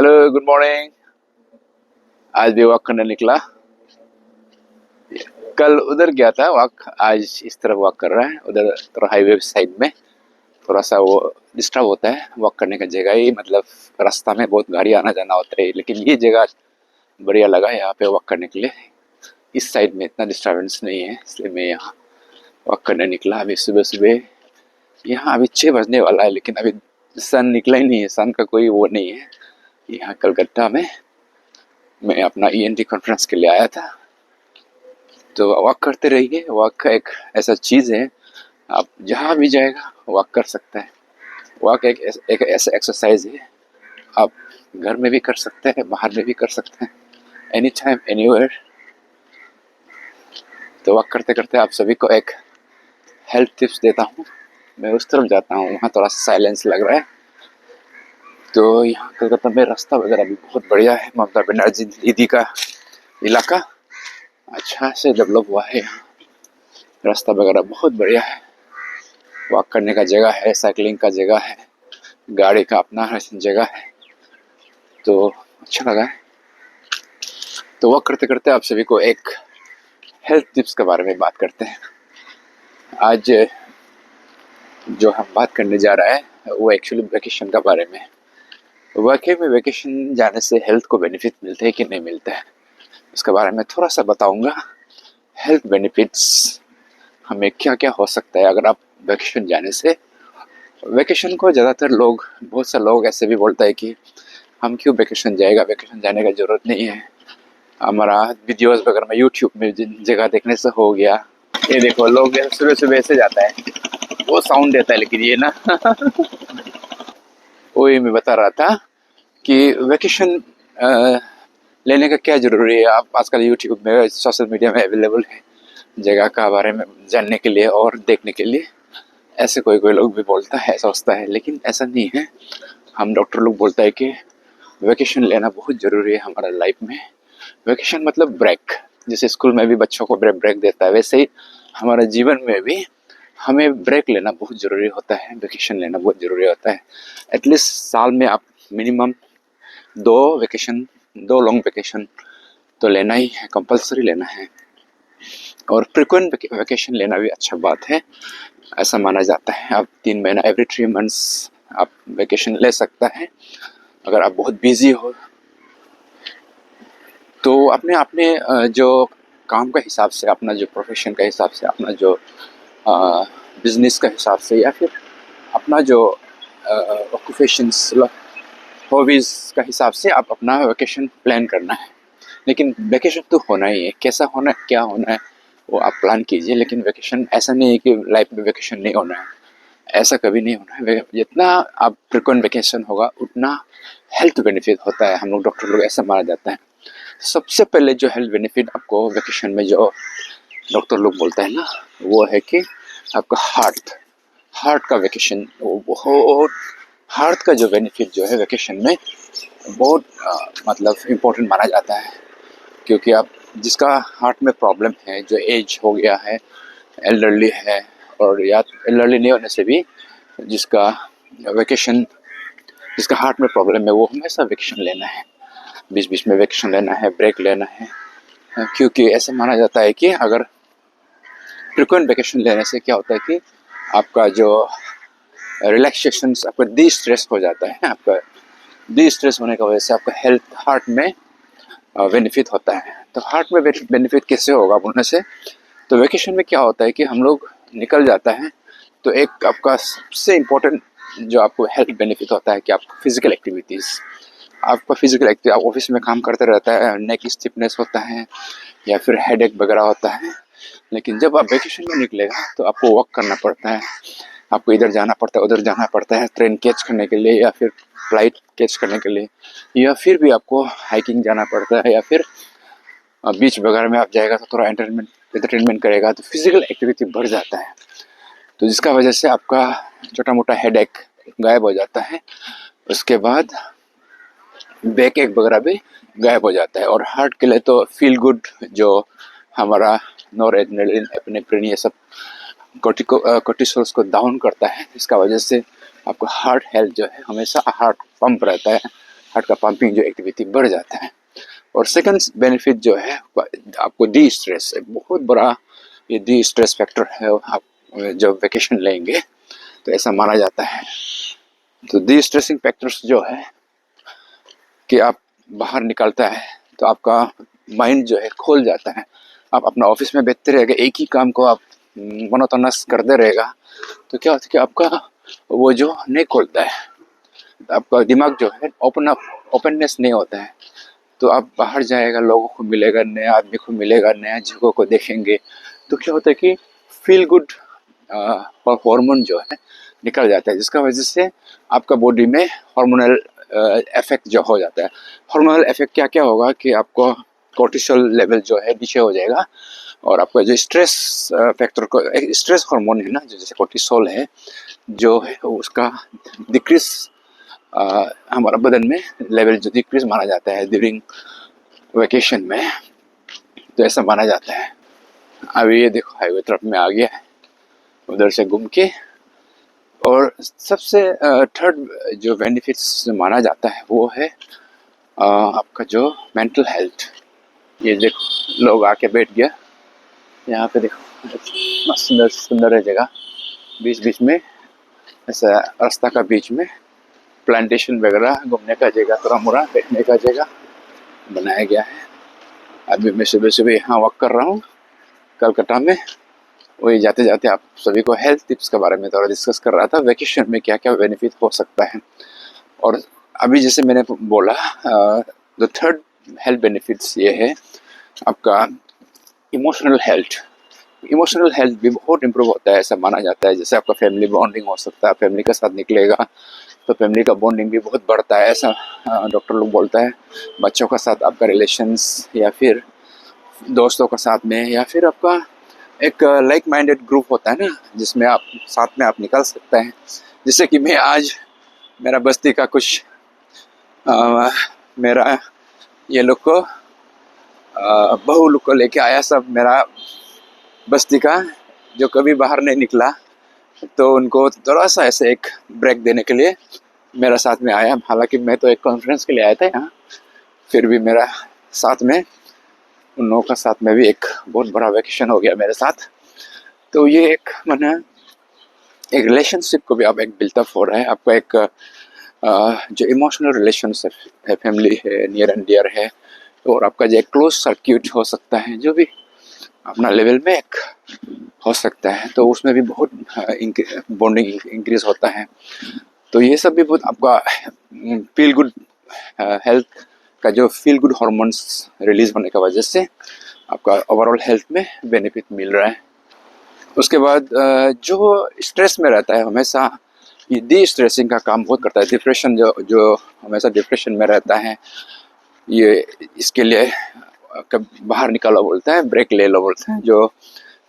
Hello, good morning. आज भी walk करने निकला। कल उधर गया था वॉक, आज इस तरफ वॉक कर रहा है। उधर थोड़ा हाईवे साइड में थोड़ा सा वो डिस्टर्ब होता है वॉक करने का जगह ही, मतलब रास्ता में बहुत गाड़ी आना जाना होता है, लेकिन ये जगह बढ़िया लगा यहाँ पे वॉक करने के लिए। इस साइड में इतना डिस्टर्बेंस नहीं है, इसलिए मैं यहाँ वॉक करने निकला। अभी सुबह सुबह यहाँ अभी 6 बजने वाला है, लेकिन अभी सन निकला ही नहीं है, सन का कोई वो नहीं है। यहाँ कलकत्ता में मैं अपना ENT कॉन्फ्रेंस के लिए आया था। तो वॉक करते रहिए। वॉक का एक ऐसा चीज़ है, आप जहाँ भी जाएगा वॉक कर सकते हैं। वॉक एक ऐसा एक्सरसाइज है, आप घर में भी कर सकते हैं, बाहर में भी कर सकते हैं, एनी टाइम एनीवेयर। तो वॉक करते करते आप सभी को एक हेल्थ टिप्स देता हूँ। मैं उस तरफ जाता हूँ, वहाँ थोड़ा साइलेंस लग रहा है। तो यहाँ कलकत्ता में रास्ता वगैरह भी बहुत बढ़िया है। ममता बनर्जी दीदी का इलाका अच्छा से डेवलप हुआ है। यहाँ रास्ता वगैरह बहुत बढ़िया है, वॉक करने का जगह है, साइकिलिंग का जगह है, गाड़ी का अपना जगह है। तो अच्छा लगा है। तो वॉक करते करते आप सभी को एक हेल्थ टिप्स के बारे में बात करते हैं। आज जो हम बात करने जा रहा है वो एक्चुअली वेकेशन का बारे में है। वाकई में वेकेशन जाने से हेल्थ को बेनिफिट मिलते हैं कि नहीं मिलते हैं, इसके बारे में थोड़ा सा बताऊंगा। हेल्थ बेनिफिट्स हमें क्या क्या हो सकता है अगर आप वेकेशन जाने से। वेकेशन को ज़्यादातर लोग, बहुत से लोग ऐसे भी बोलता है कि हम क्यों वेकेशन जाएगा, वेकेशन जाने का ज़रूरत नहीं है, हमारा वीडियोस वगैरह में यूट्यूब में जिन जगह देखने से हो गया। ये देखो, लोग सुबह सुबह ऐसे जाता है, वो साउंड देता है, लेकिन ये ना वही मैं बता रहा था कि वेकेशन लेने का क्या ज़रूरी है। आप आजकल यूट्यूब में, सोशल मीडिया में अवेलेबल है जगह का बारे में जानने के लिए और देखने के लिए। ऐसे कोई कोई लोग भी बोलता है, सोचता है, लेकिन ऐसा नहीं है। हम डॉक्टर लोग बोलता है कि वेकेशन लेना बहुत ज़रूरी है हमारा लाइफ में। वेकेशन मतलब ब्रेक। जैसे स्कूल में भी बच्चों को ब्रेक देता है, वैसे ही हमारे जीवन में भी हमें ब्रेक लेना बहुत ज़रूरी होता है, वेकेशन लेना बहुत ज़रूरी होता है। एटलीस्ट साल में आप मिनिमम 2 लॉन्ग वेकेशन तो लेना ही है, कंपलसरी लेना है। और फ्रिक्वेंट वेकेशन लेना भी अच्छा बात है, ऐसा माना जाता है। आप 3 महीना, एवरी 3 मंथ्स आप वेकेशन ले सकता है अगर आप बहुत बिजी हो। तो अपने अपने जो काम का हिसाब से, अपना जो प्रोफेशन का हिसाब से, अपना जो बिजनेस का हिसाब से, या फिर अपना जो ऑक्यूपेशंस, हॉबीज़ का हिसाब से आप अपना वेकेशन प्लान करना है। लेकिन वेकेशन तो होना ही है, कैसा होना है, क्या होना है, वो आप प्लान कीजिए। लेकिन वेकेशन ऐसा नहीं है कि लाइफ में वेकेशन नहीं होना है, ऐसा कभी नहीं होना है। जितना आप फ्रिक्वेंट वेकेशन होगा उतना हेल्थ बेनिफिट होता है, हम लोग डॉक्टर लोग ऐसा माना जाता है। सबसे पहले जो हेल्थ बेनिफिट आपको वेकेशन में जो डॉक्टर लोग बोलता है ना, वो है कि आपका हार्ट का वेकेशन, वो बहुत, हार्ट का जो बेनिफिट जो है वेकेशन में बहुत मतलब इम्पोर्टेंट माना जाता है। क्योंकि आप जिसका हार्ट में प्रॉब्लम है, जो एज हो गया है, एल्डरली है, और या एल्डरली नहीं होने से भी जिसका वेकेशन, जिसका हार्ट में प्रॉब्लम है, वो हमेशा वेकेशन लेना है, बीच बीच में वेकेशन लेना है, ब्रेक लेना है। क्योंकि ऐसा माना जाता है कि अगर फ्रिक्वेंट वेकेशन लेने से क्या होता है कि आपका जो रिलैक्सेशन, आपका डी स्ट्रेस हो जाता है। आपका डी स्ट्रेस होने की वजह से आपका हेल्थ, हार्ट में बेनिफिट होता है। तो हार्ट में बेनिफिट कैसे होगा बोलने से, तो वेकेशन में क्या होता है कि हम लोग निकल जाता है, तो एक आपका सबसे इम्पोर्टेंट जो आपको हेल्थ बेनिफिट होता है कि आपको फिजिकल एक्टिविटीज़, आपका फिजिकल एक्टिविटी, आप ऑफिस में काम करते रहता है, नेक स्टिफनेस होता है या फिर हेडेक वगैरह होता है। लेकिन जब आप वेकेशन में निकलेगा तो आपको वॉक करना पड़ता है, आपको इधर जाना पड़ता है, उधर जाना पड़ता है, ट्रेन कैच करने के लिए या फिर फ्लाइट कैच करने के लिए, या फिर भी आपको हाइकिंग जाना पड़ता है, या फिर बीच वगैरह में आप जाएगा तो थोड़ा एंटरटेनमेंट करेगा, तो फिजिकल एक्टिविटी बढ़ जाता है। तो जिसका वजह से आपका छोटा मोटा हेडेक गायब हो जाता है। उसके बाद बैक एक वगैरह भी गायब हो जाता है। और हार्ट के लिए तो फील गुड, जो हमारा नॉरएड्रेनालिन, एपिनेफ्रिन, ये सब कोर्टिसोल्स को डाउन करता है। इसका वजह से आपका हार्ट हेल्थ जो है, हमेशा हार्ट पंप रहता है, हार्ट का पंपिंग जो एक्टिविटी बढ़ जाता है। और सेकंड बेनिफिट जो है आपको डी स्ट्रेस है, बहुत बड़ा ये डी स्ट्रेस फैक्टर है। आप जब वेकेशन लेंगे तो ऐसा माना जाता है। तो डी स्ट्रेसिंग फैक्टर्स जो है कि आप बाहर निकलता है तो आपका माइंड जो है खोल जाता है। आप अपना ऑफिस में बैठते रहेगा, एक ही काम को आप मोनोटोनस करते रहेगा, तो क्या होता है कि आपका वो जो नहीं खोलता है, आपका दिमाग जो है ओपननेस नहीं होता है। तो आप बाहर जाएगा, लोगों को मिलेगा, नए आदमी को मिलेगा, नया जगह को देखेंगे, तो क्या होता है कि फील गुड हार्मोन जो है निकल जाता है, जिसका वजह से आपका बॉडी में हार्मोनल इफेक्ट जो हो जाता है। हार्मोनल इफेक्ट क्या क्या होगा कि आपको कोर्टिसोल लेवल जो है नीचे हो जाएगा, और आपका जो स्ट्रेस फैक्टर को स्ट्रेस हार्मोन है ना, जो जैसे कोर्टिसोल है जो है उसका डिक्रीज हमारा बदन में लेवल जो डिक्रीज माना जाता है ड्यूरिंग वेकेशन में, तो ऐसा माना जाता है। अभी ये देखो हाईवे तरफ में आ गया है, उधर से घूम के। और सबसे थर्ड जो बेनिफिट्स माना जाता है वो है आपका जो मेंटल हेल्थ। ये देखो लोग आके बैठ गया यहाँ पे, देखो मस्त सुंदर सुंदर है जगह, बीच बीच में ऐसा रास्ता का बीच में प्लांटेशन वगैरह, घूमने का जगह, थोड़ा मोड़ा बैठने का जगह बनाया गया है। अभी मैं सुबह सुबह यहाँ वॉक कर रहा हूँ कलकत्ता में। वही जाते जाते आप सभी को हेल्थ टिप्स के बारे में थोड़ा डिस्कस कर रहा था, वेकेशन में क्या क्या बेनिफिट हो सकता है। और अभी जैसे मैंने बोला द थर्ड हेल्थ बेनिफिट्स ये है आपका इमोशनल हेल्थ। इमोशनल हेल्थ भी बहुत इम्प्रूव होता है ऐसा माना जाता है। जैसे आपका फैमिली बॉन्डिंग हो सकता है, फैमिली के साथ निकलेगा तो फैमिली का बॉन्डिंग भी बहुत बढ़ता है, ऐसा डॉक्टर लोग बोलता है। बच्चों का साथ आपका रिलेशंस, या फिर दोस्तों का साथ में, या फिर आपका एक लाइक माइंडेड ग्रुप होता है ना, जिसमें आप साथ में आप निकल सकते हैं। जैसे कि मैं आज मेरा बस्ती का कुछ मेरा ये लोग को बहू लोग को लेके आया, सब मेरा बस्ती का जो कभी बाहर नहीं निकला, तो उनको थोड़ा सा ऐसे एक ब्रेक देने के लिए मेरा साथ में आया। हालांकि मैं तो एक कॉन्फ्रेंस के लिए आया था यहाँ, फिर भी मेरा साथ में उन लोगों का साथ में भी एक बहुत बड़ा वेकेशन हो गया मेरे साथ। तो ये एक माना एक रिलेशनशिप को भी आप एक बिल्टअप हो रहा है, आपका एक जो इमोशनल रिलेशनशिप है, फैमिली है, नियर एंड डियर है, और आपका जो एक क्लोज सर्क्यूट हो सकता है, जो भी अपना लेवल में एक हो सकता है, तो उसमें भी बहुत बॉन्डिंग इंक्रीज होता है। तो ये सब भी बहुत आपका फील गुड हेल्थ का जो फील गुड हार्मोन्स रिलीज होने की वजह से आपका ओवरऑल हेल्थ में बेनिफिट मिल रहा है। उसके बाद जो स्ट्रेस में रहता है हमेशा, ये डी स्ट्रेसिंग का काम बहुत करता है। डिप्रेशन जो हमेशा डिप्रेशन में रहता है, ये इसके लिए कब बाहर निकालो बोलता है, ब्रेक ले लो बोलता है। जो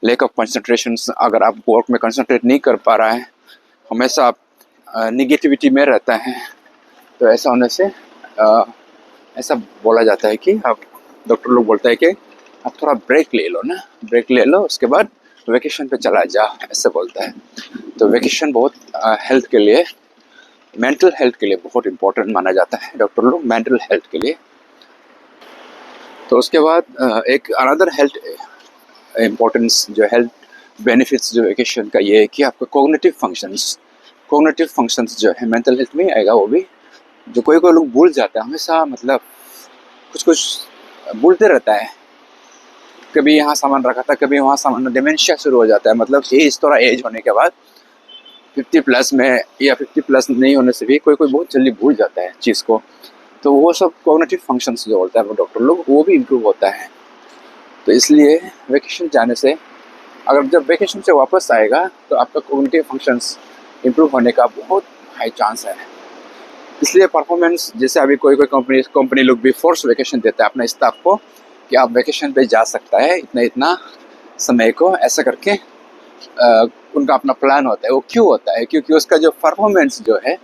लैक ऑफ कंसंट्रेशन, अगर आप वर्क में कंसंट्रेट नहीं कर पा रहा है, हमेशा आप निगेटिविटी में रहता है, तो ऐसा होने से ऐसा बोला जाता है कि आप, डॉक्टर लोग बोलता है कि आप थोड़ा ब्रेक ले लो ना, ब्रेक ले लो, उसके बाद वेकेशन पे चला जा, ऐसे बोलता है। तो वेकेशन बहुत हेल्थ के लिए, मेंटल हेल्थ के लिए बहुत इम्पोर्टेंट माना जाता है, डॉक्टर लोग मेंटल हेल्थ के लिए। तो उसके बाद एक अनदर हेल्थ इम्पोर्टेंस जो हेल्थ बेनिफिट्स जो वेकेशन का ये है कि आपका कोग्निटिव फंक्शंस जो है मेंटल हेल्थ में आएगा। वो भी जो कोई कोई लोग भूल जाता है हमेशा, मतलब कुछ कुछ भूलते रहता है, कभी यहाँ सामान रखा था, कभी वहाँ सामान, डिमेंशिया शुरू हो जाता है। मतलब एज, थोड़ा एज होने के बाद 50 प्लस में या 50 प्लस नहीं होने से भी कोई कोई बहुत जल्दी भूल जाता है चीज़ को। तो वो सब कोग्निटिव फंक्शंस जो बोलता है वो डॉक्टर लोग, वो भी इम्प्रूव होता है। तो इसलिए वेकेशन जाने से, अगर जब वेकेशन से वापस आएगा तो आपका कोग्निटिव फंक्शंस इम्प्रूव होने का बहुत हाई चांस है। इसलिए परफॉर्मेंस, जैसे अभी कोई कोई कंपनी लोग भी फोर्स वेकेशन देता है अपने स्टाफ को कि आप वेकेशन पे जा सकता है इतना इतना समय को, ऐसा करके उनका अपना प्लान होता है। वो क्यों होता है? क्योंकि उसका जो परफॉर्मेंस जो है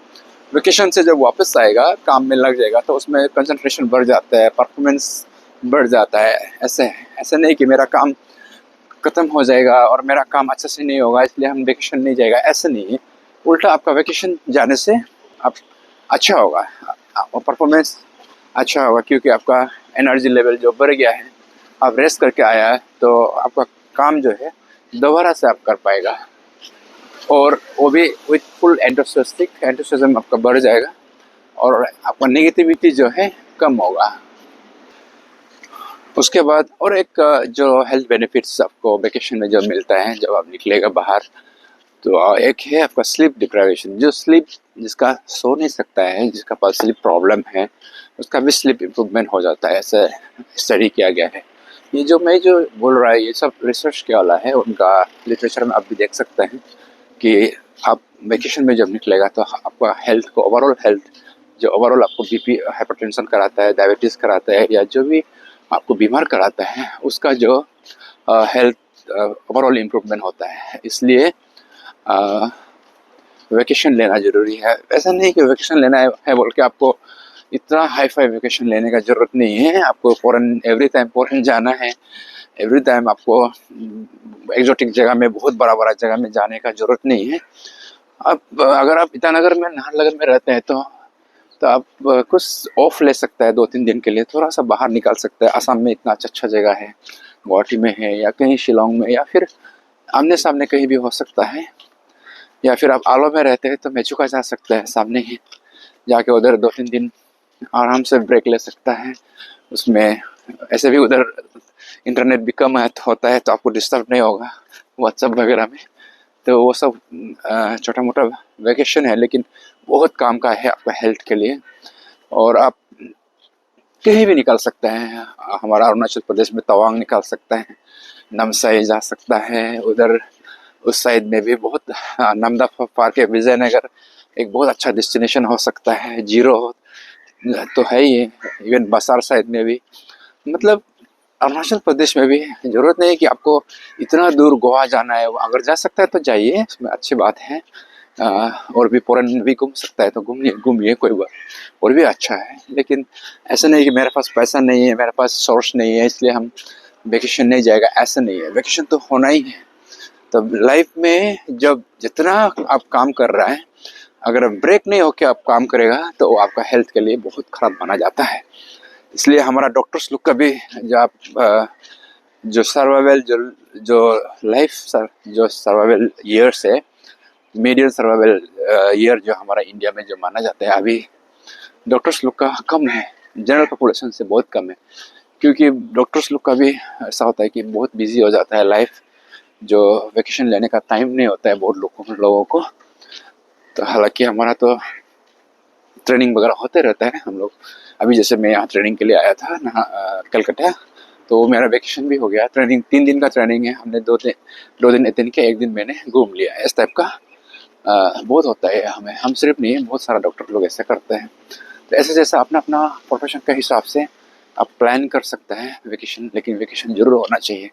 वेकेशन से जब वापस आएगा, काम में लग जाएगा, तो उसमें कंसंट्रेशन बढ़ जाता है, परफॉर्मेंस बढ़ जाता है। ऐसे नहीं कि मेरा काम ख़त्म हो जाएगा और मेरा काम अच्छे से नहीं होगा इसलिए हम वेकेशन नहीं जाएगा, ऐसा नहीं है। उल्टा आपका वेकेशन जाने से आप अच्छा होगा, परफॉर्मेंस अच्छा होगा, क्योंकि आपका एनर्जी लेवल जो बढ़ गया है, आप रेस्ट करके आया है, तो आपका काम जो है दोबारा से आप कर पाएगा, और वो भी विथ फुल एंथुसियाज्म आपका बढ़ जाएगा, और आपका नेगेटिविटी जो है कम होगा। उसके बाद और एक जो हेल्थ बेनिफिट्स आपको वेकेशन में जो मिलता है जब आप निकलेगा बाहर, तो एक है आपका स्लीप डिप्राइवेशन। जो स्लीप जिसका सो नहीं सकता है, जिसका पास स्लीप प्रॉब्लम है, उसका भी स्लीप इम्प्रूवमेंट हो जाता है, ऐसा स्टडी किया गया है। ये जो मैं जो बोल रहा है ये सब रिसर्च किया वाला है, उनका लिटरेचर में आप भी देख सकते हैं कि आप वेकेशन में जब निकलेगा तो आपका हेल्थ को ओवरऑल हेल्थ, जो ओवरऑल आपको बीपी हाइपरटेंशन कराता है, डायबिटीज़ कराता है, या जो भी आपको बीमार कराता है, उसका जो हेल्थ ओवरऑल इम्प्रूवमेंट होता है। इसलिए वेकेशन लेना ज़रूरी है। ऐसा नहीं कि वेकेशन लेना है बोल के आपको इतना हाई फाई वेकेशन लेने का ज़रूरत नहीं है। आपको फ़ॉरेन एवरी टाइम फ़ॉरेन जाना है, एवरी टाइम आपको एक्जोटिक जगह में, बहुत बड़ा बड़ा जगह में जाने का ज़रूरत नहीं है। अब अगर आप ईटानगर में, नाहरलगुन में रहते हैं तो आप कुछ ऑफ ले सकता है 2-3 दिन के लिए, थोड़ा सा बाहर निकाल सकता है। असम में इतना अच्छा अच्छा जगह है, गुवाहाटी में है, या कहीं शिलोंग में, या फिर आमने सामने कहीं भी हो सकता है। या फिर आप आलो में रहते हैं तो मेचुका जा सकते हैं, सामने ही जाके उधर 2-3 दिन आराम से ब्रेक ले सकता है। उसमें ऐसे भी उधर इंटरनेट भी कम है, होता है, तो आपको डिस्टर्ब नहीं होगा व्हाट्सएप वगैरह में। तो वो सब छोटा मोटा वेकेशन है, लेकिन बहुत काम का है आपका हेल्थ के लिए। और आप कहीं भी निकाल सकते हैं। हमारा अरुणाचल प्रदेश में तवांग निकाल सकते हैं, नामसाई जा सकता है, उधर उस साइड में भी बहुत नामदफा पार के विजयनगर एक बहुत अच्छा डेस्टिनेशन हो सकता है। जीरो तो है ही, इवन बसार साइड में भी, मतलब अरुणाचल प्रदेश में भी ज़रूरत नहीं है कि आपको इतना दूर गोवा जाना है। अगर जा सकता है तो जाइए, इसमें अच्छी बात है। और भी फॉरेन भी घूम सकता है तो घूमिए घूमिए, कोई बात और भी अच्छा है। लेकिन ऐसा नहीं कि मेरे पास पैसा नहीं है, मेरे पास सोर्स नहीं है, इसलिए हम वेकेशन नहीं जाएगा, ऐसा नहीं है। वेकेशन तो होना ही है। तो लाइफ में जब जितना आप काम कर रहा है, अगर ब्रेक नहीं होकर आप काम करेगा तो वो आपका हेल्थ के लिए बहुत खराब माना जाता है। इसलिए हमारा डॉक्टर्स लोग का भी जो आप जो सर्वाइवल जो लाइफ जो सर्वाइवल ईयर्स है, मीडियम सर्वाइवल ईयर जो हमारा इंडिया में जो माना जाता है, अभी डॉक्टर्स लोग का कम है, जनरल पॉपुलेशन से बहुत कम है। क्योंकि डॉक्टर्स लोग का भी ऐसा होता है कि बहुत बिजी हो जाता है लाइफ, जो वेकेशन लेने का टाइम नहीं होता है बहुत लोगों को। तो हालांकि हमारा तो ट्रेनिंग वगैरह होते रहता है। हम लोग अभी जैसे मैं यहाँ ट्रेनिंग के लिए आया था ना, कलकत्ता, तो मेरा वेकेशन भी हो गया। ट्रेनिंग 3 दिन का ट्रेनिंग है, हमने 2 दिन अटेंड किया, 1 दिन मैंने घूम लिया। इस टाइप का बहुत होता है हमें, हम सिर्फ नहीं, बहुत सारा डॉक्टर लोग ऐसा करते हैं। तो ऐसे जैसा अपना अपना प्रोफेशन के हिसाब से आप प्लान कर सकते हैं वेकेशन, लेकिन वेकेशन जरूर होना चाहिए।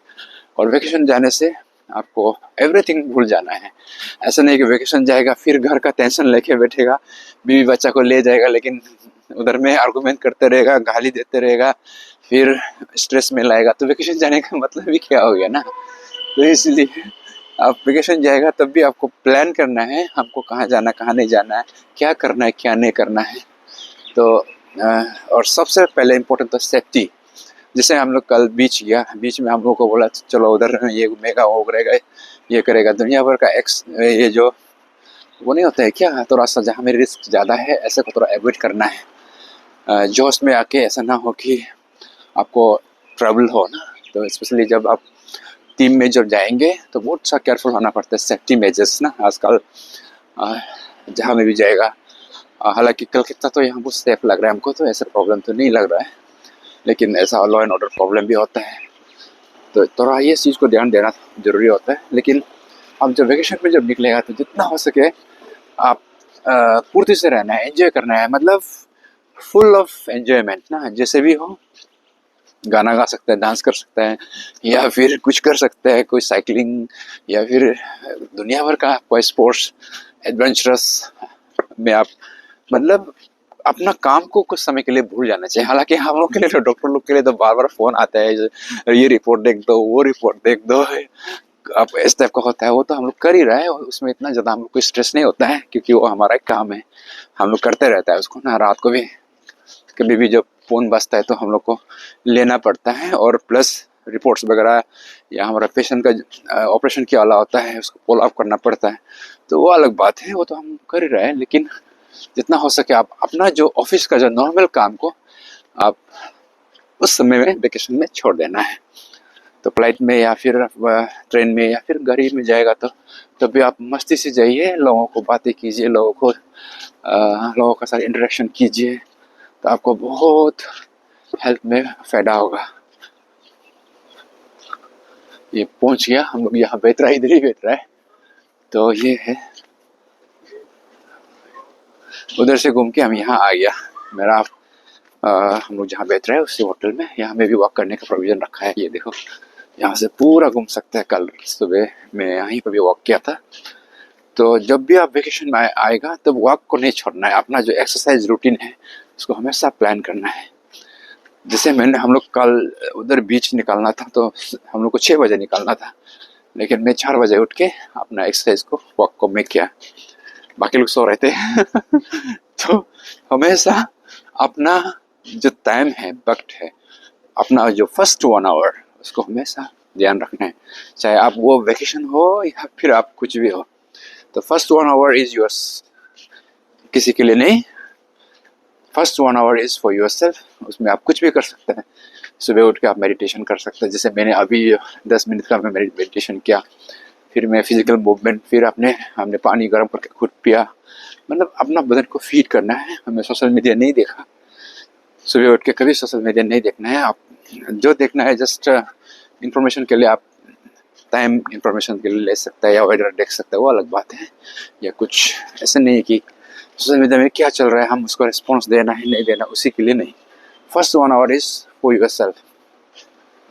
और वेकेशन जाने से आपको एवरीथिंग भूल जाना है। ऐसा नहीं कि वेकेशन जाएगा फिर घर का टेंशन लेके बैठेगा, बीवी बच्चा को ले जाएगा, लेकिन उधर में आर्गुमेंट करते रहेगा, गाली देते रहेगा, फिर स्ट्रेस में लाएगा, तो वेकेशन जाने का मतलब ही क्या हो गया ना। तो इसलिए आप वेकेशन जाएगा तब भी आपको प्लान करना है, हमको कहाँ जाना, कहाँ नहीं जाना है, क्या करना है, क्या नहीं करना है। तो और सबसे पहले इम्पोर्टेंट तो सेफ्टी। जैसे हम लोग कल बीच गया, बीच में हम लोग को बोला चलो उधर ये घूमेगा, वो करेगा, ये करेगा, दुनिया भर का ये जो वो नहीं होता है क्या, थोड़ा सा जहाँ में रिस्क ज़्यादा है ऐसे को थोड़ा अवॉइड करना है। जोश में आके ऐसा ना हो कि आपको ट्रबल हो ना। तो स्पेशली जब आप टीम में जब जाएंगे तो बहुत सा केयरफुल होना पड़ता है, सेफ्टी मेजर्स ना आजकल जहाँ में भी जाएगा। हालांकि कलकत्ता तो यहाँ बहुत सेफ लग रहा है हमको, तो ऐसा प्रॉब्लम तो नहीं लग रहा है, लेकिन ऐसा लॉ एंड ऑर्डर प्रॉब्लम भी होता है, तो थोड़ा ये चीज़ को ध्यान देना ज़रूरी होता है। लेकिन अब जब वेकेशन में जब निकलेगा तो जितना हो सके आप पूर्ति से रहना है, एंजॉय करना है, मतलब फुल ऑफ एंजॉयमेंट ना। जैसे भी हो, गाना गा सकते हैं, डांस कर सकते हैं, या फिर कुछ कर सकते हैं, कोई साइकिलिंग, या फिर दुनिया भर का कोई स्पोर्ट्स एडवेंचरस में आप, मतलब अपना काम को कुछ समय के लिए भूल जाना चाहिए। हालांकि हम लोग के लिए, डॉक्टर लोग के लिए तो बार बार फोन आता है, ये रिपोर्ट देख दो, वो रिपोर्ट देख दो, अब इस टाइप का होता है। वो तो हम लोग कर ही रहे हैं, उसमें इतना ज़्यादा हम लोग को स्ट्रेस नहीं होता है, क्योंकि वो हमारा काम है, हम लोग करते रहता है उसको ना, रात को भी कभी भी जब फ़ोन बजता है तो हम लोग को लेना पड़ता है, और प्लस रिपोर्ट्स वगैरह या हमारा पेशेंट का ऑपरेशन क्या वाला होता है उसको फॉलो अप करना पड़ता है, तो वो अलग बात है, वो तो हम कर ही रहे हैं। लेकिन जितना हो सके आप अपना जो ऑफिस का जो नॉर्मल काम को आप उस समय में वेकेशन में छोड़ देना है। तो फ्लाइट में या फिर ट्रेन में या फिर गाड़ी में जाएगा तो तब भी आप मस्ती से जाइए, लोगों को बातें कीजिए, लोगों का साथ इंटरेक्शन कीजिए, तो आपको बहुत हेल्थ में फ़ायदा होगा। ये पहुंच गया, हम लोग यहाँ बैठ रहा है, इधर ही बैठ रहा है। तो ये है, उधर से घूम के हम यहाँ आ गया। मेरा हम लोग जहाँ बैठ रहे हैं उसी होटल में, यहाँ में भी वॉक करने का प्रोविज़न रखा है। ये देखो, यहाँ से पूरा घूम सकते हैं। कल सुबह मैं यहीं पर भी वॉक किया था। तो जब भी आप वेकेशन में आएगा तब वॉक को नहीं छोड़ना है। अपना जो एक्सरसाइज रूटीन है उसको हमेशा प्लान करना है। जैसे हम लोग कल उधर बीच निकलना था, तो हम लोग को 6 बजे निकलना था, लेकिन मैं 4 बजे उठ के अपना एक्सरसाइज को वॉक को मैं किया, बाकी लोग सो रहे थे। तो हमेशा अपना जो टाइम है, वक्त है, अपना जो फर्स्ट 1 आवर उसको हमेशा ध्यान रखना है। चाहे आप वो वेकेशन हो या फिर आप कुछ भी हो, तो फर्स्ट 1 आवर इज योर्स, किसी के लिए नहीं। First 1 our is for your self. उसमें आप कुछ भी कर सकते हैं। सुबह उठ के आप मेडिटेशन कर सकते हैं, जैसे मैंने अभी 10 मिनट का मैं मेडिटेशन किया, फिर मैं फिजिकल मूवमेंट, फिर हमने पानी गर्म करके खुद पिया। मतलब अपना बदन को फीड करना है। हमें सोशल मीडिया नहीं देखा, सुबह उठ के कभी सोशल मीडिया नहीं देखना है। आप जो देखना है जस्ट इंफॉर्मेशन के लिए, आप टाइम इंफॉर्मेशन के लिए ले सकता है या वेदर देख सकता है, वो अलग बात है। या कुछ ऐसे नहीं कि सोशल मीडिया में क्या चल रहा है हम उसको रिस्पॉन्स देना है नहीं देना, उसी के लिए नहीं। First 1 our is for your self.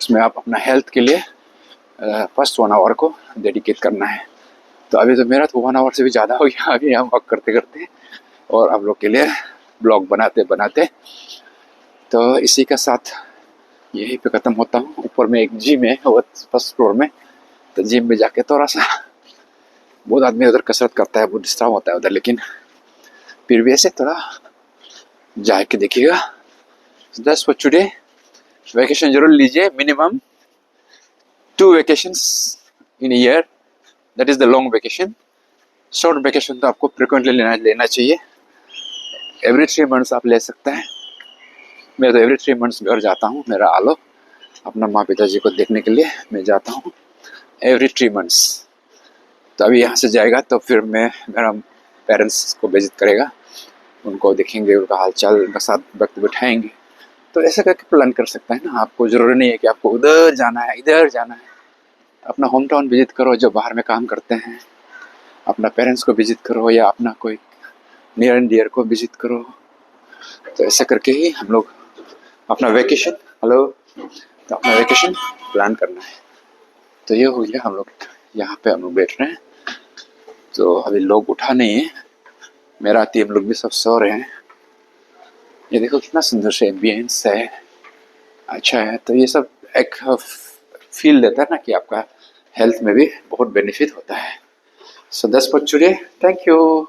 उसमें आप अपना हेल्थ के लिए फर्स्ट 1 आवर को डेडिकेट करना है। तो अभी तो मेरा तो 1 आवर से भी ज़्यादा हो गया अभी हम वॉक करते करते, और आप लोग के लिए ब्लॉग बनाते बनाते। तो इसी के साथ यहीं पे ख़त्म होता हूँ। ऊपर में एक जिम है वो फर्स्ट फ्लोर में, तो जिम में जाके थोड़ा सा, बहुत आदमी उधर कसरत करता है, बहुत डिस्टर्ब होता है उधर, लेकिन फिर भी ऐसे थोड़ा जाके देखिएगा। That's for today. वैकेशन जरूर लीजिए, minimum 2 vacations in year, that is the long vacation. Short vacation तो आपको फ्रिक्वेंटली लेना चाहिए। एवरी 3 मंथ्स आप ले सकते हैं। मैं तो एवरी 3 मंथ्स घर जाता हूँ। मेरा आलो अपना माँ पिताजी को देखने के लिए मैं जाता हूँ एवरी 3 मंथ्स। तो अभी यहाँ से जाएगा तो फिर मेरा पेरेंट्स को विजिट करेगा, उनको देखेंगे, उनका हालचाल, उनका साथ वक्त बिठाएंगे। तो ऐसा करके प्लान कर सकता है ना। आपको ज़रूरी नहीं है कि आपको उधर जाना है इधर जाना है। अपना होम टाउन विजिट करो जो बाहर में काम करते हैं, अपना पेरेंट्स को विजिट करो या अपना कोई नियर एंड डियर को विजिट करो। तो ऐसा करके ही हम लोग अपना वेकेशन तो अपना वेकेशन प्लान करना है। तो ये हो गया, हम लोग यहाँ पे हम लोग बैठ रहे हैं। तो अभी लोग उठा नहीं है, मेरा टीम लोग भी सब सो रहे हैं। ये देखो कितना सुंदर से एम्बियंस है, अच्छा है। तो ये सब एक फील देता है ना कि आपका हेल्थ में भी बहुत बेनिफिट होता है। So that's for today, thank you.